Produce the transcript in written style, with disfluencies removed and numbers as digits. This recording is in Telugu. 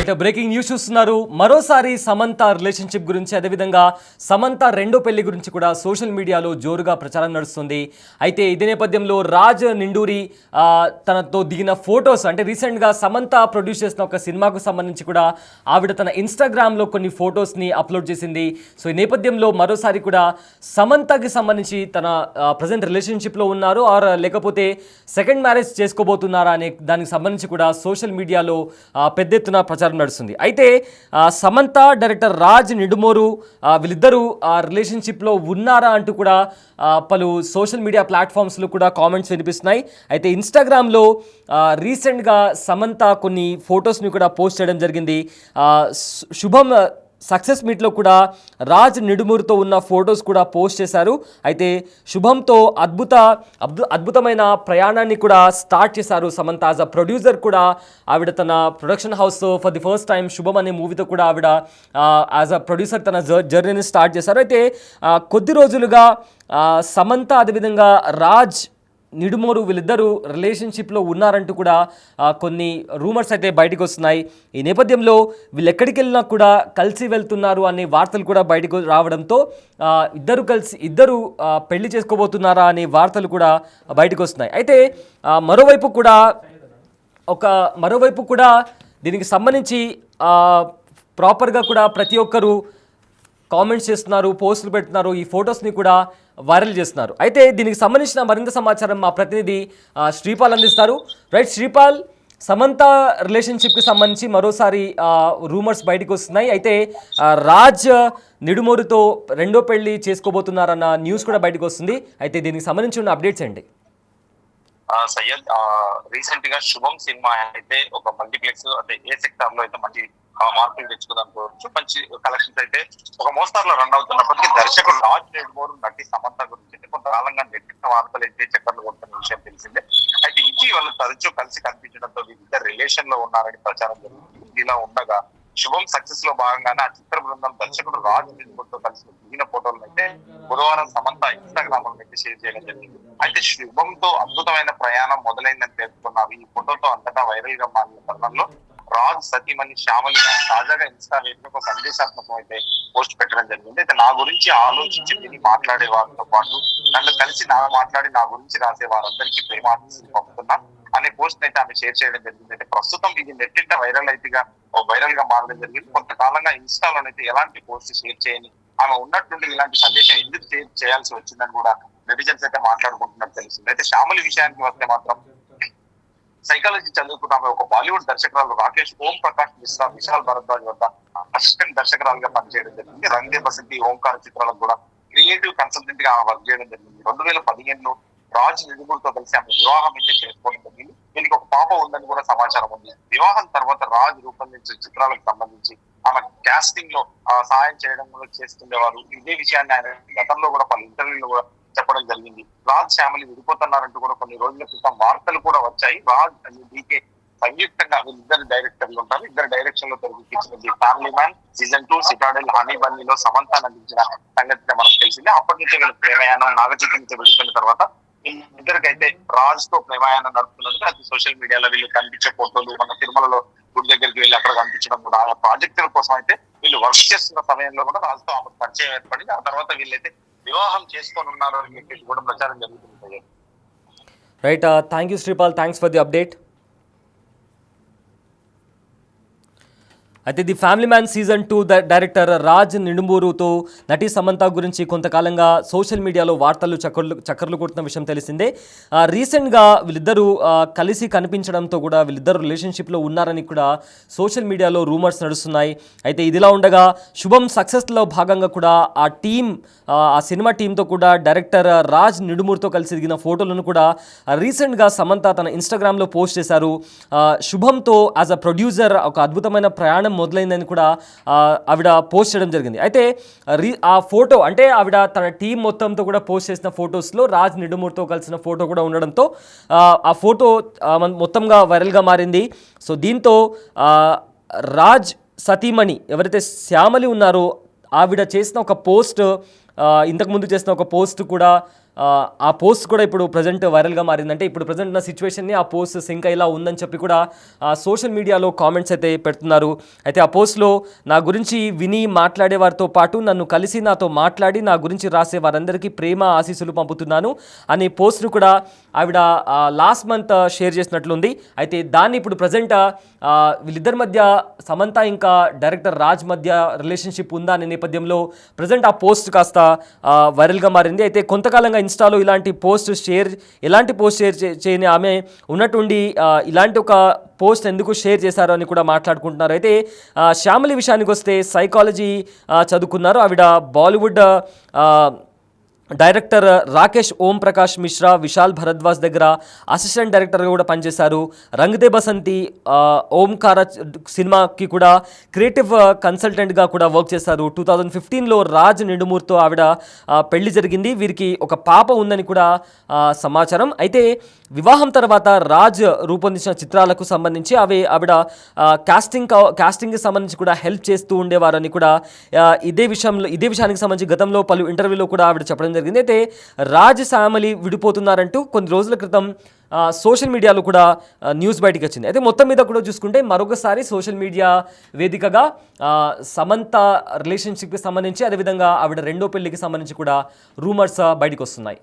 రైట్, బ్రేకింగ్ న్యూస్ చూస్తున్నారు. మరోసారి సమంత రిలేషన్షిప్ గురించి, అదేవిధంగా సమంత రెండో పెళ్లి గురించి కూడా సోషల్ మీడియాలో జోరుగా ప్రచారం నడుస్తుంది. అయితే ఇదే నేపథ్యంలో రాజ్ నిండూరి తనతో దిగిన ఫొటోస్, అంటే రీసెంట్గా సమంత ప్రొడ్యూస్ చేసిన ఒక సినిమాకు సంబంధించి కూడా ఆవిడ తన ఇన్స్టాగ్రామ్లో కొన్ని ఫొటోస్ని అప్లోడ్ చేసింది. సో ఈ నేపథ్యంలో మరోసారి కూడా సమంతకి సంబంధించి తన ప్రజెంట్ రిలేషన్షిప్లో ఉన్నారు ఆర్ లేకపోతే సెకండ్ మ్యారేజ్ చేసుకోబోతున్నారా అనే దానికి సంబంధించి కూడా సోషల్ మీడియాలో పెద్ద ఎత్తున ప్రచారం నడుస్తుంది. అయితే సమంత, డైరెక్టర్ రాజ్ నిడుమోరు వీళ్ళిద్దరూ రిలేషన్షిప్లో ఉన్నారా అంటూ కూడా పలు సోషల్ మీడియా ప్లాట్ఫామ్స్లో కూడా కామెంట్స్ వినిపిస్తున్నాయి. అయితే ఇన్స్టాగ్రామ్లో రీసెంట్గా సమంత కొన్ని ఫొటోస్ని కూడా పోస్ట్ చేయడం జరిగింది. శుభం సక్సెస్ మీట్లో కూడా రాజ్ నిడుమూరుతో ఉన్న ఫొటోస్ కూడా పోస్ట్ చేశారు. అయితే శుభంతో అద్భుతమైన ప్రయాణాన్ని కూడా స్టార్ట్ చేశారు సమంత. యాజ్ అ ప్రొడ్యూసర్ కూడా ఆవిడ తన production house for the first time శుభం అనే మూవీతో కూడా ఆవిడ యాజ్ అ ప్రొడ్యూసర్ తన జర్నీని స్టార్ట్ చేశారు. అయితే కొద్ది రోజులుగా సమంత అదేవిధంగా రాజ్ నిడుమోరు వీళ్ళిద్దరూ రిలేషన్షిప్లో ఉన్నారంటూ కూడా కొన్ని రూమర్స్ అయితే బయటకు వస్తున్నాయి. ఈ నేపథ్యంలో వీళ్ళు ఎక్కడికి వెళ్ళినా కూడా కలిసి వెళ్తున్నారు అనే వార్తలు కూడా బయటకు రావడంతో ఇద్దరు పెళ్లి చేసుకోబోతున్నారా అనే వార్తలు కూడా బయటకు వస్తున్నాయి. అయితే మరోవైపు కూడా దీనికి సంబంధించి ప్రాపర్గా కూడా ప్రతి ఒక్కరూ కామెంట్స్ చేస్తున్నారు, పోస్టులు పెడుతున్నారు, ఈ ఫొటోస్ని కూడా వైరల్ చేస్తున్నారు. అయితే దీనికి సంబంధించిన మరింత సమాచారం మా ప్రతినిధి శ్రీపాల్ అందిస్తారు. రైట్ శ్రీపాల్, సమంత రిలేషన్షిప్కి సంబంధించి మరోసారి రూమర్స్ బయటకు వస్తున్నాయి. అయితే రాజ్ నిడుమోరుతో రెండో పెళ్లి చేసుకోబోతున్నారన్న న్యూస్ కూడా బయటకు వస్తుంది. అయితే దీనికి సంబంధించి ఉన్న అప్డేట్స్ ఏంటి? సయ్యద్, రీసెంట్ గా శుభం సినిమా అయితే ఒక మల్టీప్లెక్స్ అంటే ఏ సెక్టార్ లో అయితే మంచి మార్కులు తెచ్చుకోదనుకోవచ్చు, మంచి కలెక్షన్స్ అయితే ఒక మోస్తార్లో రన్ అవుతున్నప్పటికీ దర్శకుడు రాజ్ నిడుమోరు నటి సమంత గురించి కొంతకాలంగా నెట్టిన వార్తలు అయితే చక్కర్లు కొడుతున్న విషయం తెలిసిందే. అయితే ఇటీవల తరచూ కలిసి కనిపించడంతో వీరిద్దరు రిలేషన్ లో ఉన్నారని ప్రచారం జరుగుతుంది. ఇలా ఉండగా శుభం సక్సెస్ లో భాగంగానే ఆ చిత్ర బృందం దర్శకుడు రాజ్ నిడుమోరుతో కలిసి దిగిన ఫోటోలను అయితే బుధవారం సమంత ఇన్స్టాగ్రామ్ లో అయితే షేర్ చేయడం జరిగింది. అయితే శుభంతో అద్భుతమైన ప్రయాణం మొదలైందని పేర్కొన్నారు. ఈ ఫోటోతో అంతటా వైరల్ గా మారిన తరుణంలో రాజ్ సతీమణి శ్యామలి తాజాగా ఇన్స్టా వేదిక ఒక సందేశాత్మకం అయితే పోస్ట్ పెట్టడం జరిగింది. అయితే నా గురించి ఆలోచించి విని మాట్లాడే వారితో పాటు నన్ను కలిసి మాట్లాడి నా గురించి రాసే వారందరికీ ప్రేమాశీస్సులు పంపుతున్నా అనే పోస్ట్ అయితే ఆమె షేర్ చేయడం జరిగింది. అయితే ప్రస్తుతం ఇది నెట్టింట వైరల్ గా మారడం జరిగింది. కొంతకాలంగా ఇన్స్టాలోనైతే ఎలాంటి పోస్ట్ షేర్ చేయని ఆమె ఉన్నట్టుండి ఇలాంటి సందేశం ఎందుకు షేర్ చేయాల్సి వచ్చిందని కూడా నెటిజన్స్ అయితే మాట్లాడుకుంటున్నట్టు తెలిసింది. అయితే శ్యామలి విషయానికి వస్తే మాత్రం సైకాలజీ చదువుకున్న ఒక బాలీవుడ్ దర్శకురాలు రాకేష్ ఓం ప్రకాష్ మిశ్రా, విశాల్ భరద్వాజ్ వద్ద అసిస్టెంట్ దర్శకురాలుగా పనిచేయడం జరిగింది. రంగే బసంతి, ఓంకార చిత్రాలకు కూడా క్రియేటివ్ కన్సల్టెంట్ గా వర్క్ చేయడం జరిగింది. 2015లో రాజ్ నిడుమూరుతో కలిసి ఆమె వివాహం అయితే చేసుకోవడం జరిగింది. దీనికి ఒక పాప ఉందని కూడా సమాచారం ఉంది. వివాహం తర్వాత రాజ్ రూపొందించే చిత్రాలకు సంబంధించి ఆమె కాస్టింగ్ లో సహాయం చేయడం కూడా చేస్తుండేవారు. ఇదే విషయాన్ని ఆయన గతంలో కూడా పలు ఇంటర్వ్యూలో కూడా చెప్పడం జరిగింది. రాజ్ శ్యామలి విడిపోతున్నారంటూ కూడా కొన్ని రోజుల క్రితం వార్తలు కూడా వచ్చాయి. రాజ్ అండ్ డీకే సంయుక్తంగా వీళ్ళిద్దరు డైరెక్టర్లు ఉంటారు. ఇద్దరు డైరెక్షన్ లో తెరకెక్కించిన Family Man season 2, Citadel, Honey బన్నీలో సమంత నటించిన సంగతి మనకు తెలిసింది. అప్పటి నుంచి వీళ్ళ ప్రేమయానం నాగచైతన్య నుంచి విడిపోయిన తర్వాత ఇద్దరికైతే రాజ్ తో ప్రేమయానం నడుపుతున్నట్టు అది సోషల్ మీడియాలో వీళ్ళు కనిపించే ఫోటోలు, మన తిరుమలలో గుడి దగ్గరికి వెళ్ళి అక్కడ కనిపించడం కూడా ఆ ప్రాజెక్టుల కోసం అయితే వీళ్ళు వర్క్ చేస్తున్న సమయంలో కూడా రాజ్ తో ఆమె పరిచయం ఏర్పడి ఆ తర్వాత వీళ్ళైతే వివాహం చేసుకొని ఉన్నారు అని చెప్పేసి కూడా ప్రచారం జరుగుతుంది. Right, thank you Sripal, thanks for the update. అయితే the Family Man season 2 director Raj నిడుమూరుతో నటి సమంత గురించి కొంతకాలంగా సోషల్ మీడియాలో వార్తలు చక్కర్లు కొడుతున్న విషయం తెలిసిందే. రీసెంట్గా వీళ్ళిద్దరూ కలిసి కనిపించడంతో కూడా వీళ్ళిద్దరు రిలేషన్షిప్లో ఉన్నారని కూడా సోషల్ మీడియాలో రూమర్స్ నడుస్తున్నాయి. అయితే ఇదిలా ఉండగా శుభం సక్సెస్లో భాగంగా కూడా ఆ సినిమా టీంతో కూడా డైరెక్టర్ రాజ్ నిడుమూరుతో కలిసి దిగిన ఫోటోలను కూడా రీసెంట్గా సమంత తన ఇన్స్టాగ్రామ్లో పోస్ట్ చేశారు. శుభంతో యాజ్ అ ప్రొడ్యూసర్ ఒక అద్భుతమైన ప్రయాణం మొదలైందని కూడా ఆవిడ పోస్ట్ చేయడం జరిగింది. అయితే ఆ ఫోటో అంటే ఆవిడ తన టీం మొత్తంతో కూడా పోస్ట్ చేసిన ఫొటోస్లో రాజ్ నిడుమూరుతో కలిసిన ఫోటో కూడా ఉండడంతో ఆ ఫోటో మొత్తంగా వైరల్గా మారింది. సో దీంతో రాజ్ సతీమణి ఎవరైతే శ్యామలి ఉన్నారో ఆవిడ చేసిన ఒక పోస్ట్, ఇంతకుముందు చేసిన ఒక పోస్ట్ కూడా ఆ పోస్ట్ కూడా ఇప్పుడు ప్రజెంట్ వైరల్గా మారిందంటే ఇప్పుడు ప్రజెంట్ ఉన్న సిచ్యువేషన్ని ఆ పోస్ట్ సింక్ ఇలా ఉందని చెప్పి కూడా సోషల్ మీడియాలో కామెంట్స్ అయితే పెడుతున్నారు. అయితే ఆ పోస్ట్లో నా గురించి విని మాట్లాడే వారితో పాటు నన్ను కలిసి నాతో మాట్లాడి నా గురించి రాసే వారందరికీ ప్రేమ ఆశీస్సులు పంపుతున్నాను అనే పోస్ట్ను కూడా ఆవిడ లాస్ట్ మంత్ షేర్ చేసినట్లుంది. అయితే దాన్ని ఇప్పుడు ప్రజెంట్ వీళ్ళిద్దరి మధ్య సమంత ఇంకా డైరెక్టర్ రాజ్ మధ్య రిలేషన్షిప్ ఉందా అనే నేపథ్యంలో ప్రజెంట్ ఆ పోస్ట్ కాస్త వైరల్గా మారింది. అయితే కొంతకాలంగా ఇన్స్టాలో ఎలాంటి పోస్ట్ షేర్ చేయని ఆమె ఉన్నట్టుండి ఇలాంటి ఒక పోస్ట్ ఎందుకు షేర్ చేశారు అని కూడా మాట్లాడుకుంటున్నారు. అయితే శ్యామలి విషయానికి వస్తే సైకాలజీ చదువుకున్నారు. ఆవిడ బాలీవుడ్ డైరెక్టర్ రాకేష్ ఓం ప్రకాష్ మిశ్రా, విశాల్ భరద్వాజ్ దగ్గర అసిస్టెంట్ డైరెక్టర్గా కూడా పనిచేశారు. రంగ్ దే బసంతి, ఓంకార సినిమాకి కూడా క్రియేటివ్ కన్సల్టెంట్గా కూడా వర్క్ చేశారు. 2015లో రాజ్ నిండుమూర్తో ఆవిడ పెళ్లి జరిగింది. వీరికి ఒక పాప ఉందని కూడా సమాచారం. అయితే వివాహం తర్వాత రాజ్ రూపొందించిన చిత్రాలకు సంబంధించి ఆవిడ కాస్టింగ్కి సంబంధించి కూడా హెల్ప్ చేస్తూ ఉండేవారని కూడా ఇదే విషయానికి సంబంధించి గతంలో పలు ఇంటర్వ్యూలో కూడా ఆవిడ చెప్పడం జరిగింది. అయితే రాజ్ శ్యామలి విడిపోతున్నారంటూ కొన్ని రోజుల క్రితం సోషల్ మీడియాలో కూడా న్యూస్ బయటకు వచ్చింది. అయితే మొత్తం మీద కూడా చూసుకుంటే మరొకసారి సోషల్ మీడియా వేదికగా సమంత రిలేషన్షిప్కి సంబంధించి అదేవిధంగా ఆవిడ రెండో పెళ్లికి సంబంధించి కూడా రూమర్స్ బయటకు వస్తున్నాయి.